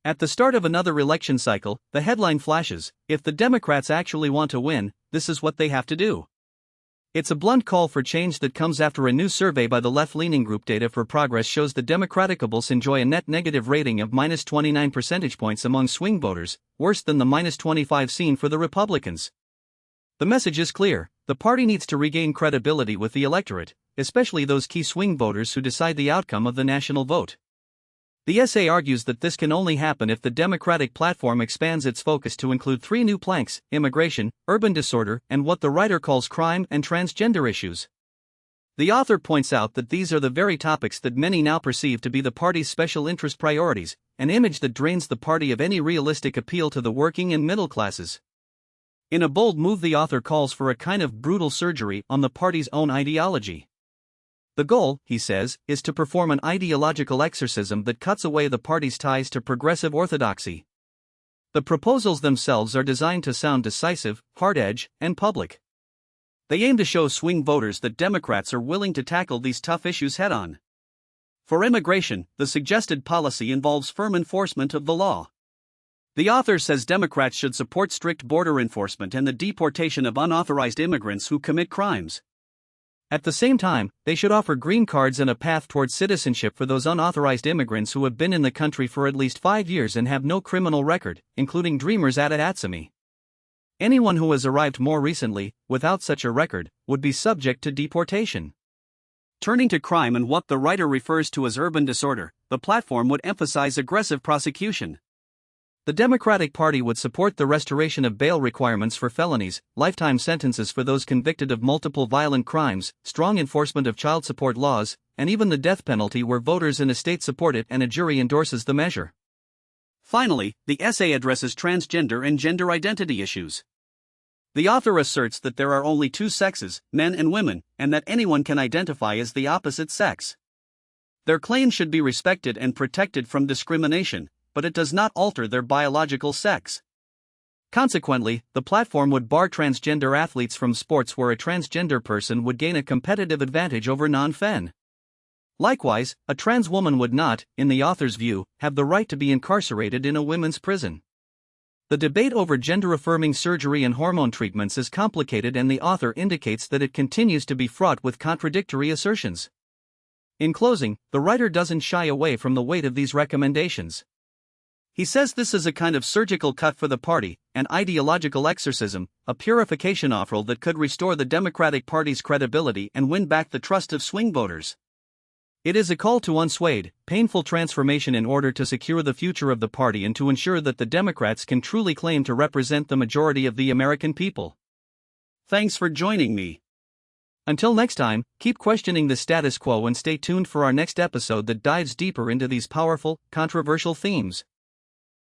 At the start of another election cycle, the headline flashes, "If the Democrats actually want to win, this is what they have to do." It's a blunt call for change that comes after a new survey by the left-leaning group Data for Progress shows the Democratables enjoy a net negative rating of minus 29 percentage points among swing voters, worse than the minus 25 seen for the Republicans. The message is clear: the party needs to regain credibility with the electorate, especially those key swing voters who decide the outcome of the national vote. The essay argues that this can only happen if the Democratic platform expands its focus to include three new planks: immigration, urban disorder, and what the writer calls crime and transgender issues. The author points out that these are the very topics that many now perceive to be the party's special interest priorities, an image that drains the party of any realistic appeal to the working and middle classes. In a bold move, the author calls for a kind of brutal surgery on the party's own ideology. The goal, he says, is to perform an ideological exorcism that cuts away the party's ties to progressive orthodoxy. The proposals themselves are designed to sound decisive, hard-edged, and public. They aim to show swing voters that Democrats are willing to tackle these tough issues head-on. For immigration, the suggested policy involves firm enforcement of the law. The author says Democrats should support strict border enforcement and the deportation of unauthorized immigrants who commit crimes. At the same time, they should offer green cards and a path towards citizenship for those unauthorized immigrants who have been in the country for at least 5 years and have no criminal record, including Dreamers at Atsumi. Anyone who has arrived more recently, without such a record, would be subject to deportation. Turning to crime and what the writer refers to as urban disorder, the platform would emphasize aggressive prosecution. The Democratic Party would support the restoration of bail requirements for felonies, lifetime sentences for those convicted of multiple violent crimes, strong enforcement of child support laws, and even the death penalty where voters in a state support it and a jury endorses the measure. Finally, the essay addresses transgender and gender identity issues. The author asserts that there are only two sexes, men and women, and that anyone can identify as the opposite sex. Their claims should be respected and protected from discrimination, but it does not alter their biological sex. Consequently, the platform would bar transgender athletes from sports where a transgender person would gain a competitive advantage over non-fen. Likewise, a trans woman would not, in the author's view, have the right to be incarcerated in a women's prison. The debate over gender-affirming surgery and hormone treatments is complicated, and the author indicates that it continues to be fraught with contradictory assertions. In closing, the writer doesn't shy away from the weight of these recommendations. He says this is a kind of surgical cut for the party, an ideological exorcism, a purification offer that could restore the Democratic Party's credibility and win back the trust of swing voters. It is a call to unswayed, painful transformation in order to secure the future of the party and to ensure that the Democrats can truly claim to represent the majority of the American people. Thanks for joining me. Until next time, keep questioning the status quo and stay tuned for our next episode that dives deeper into these powerful, controversial themes.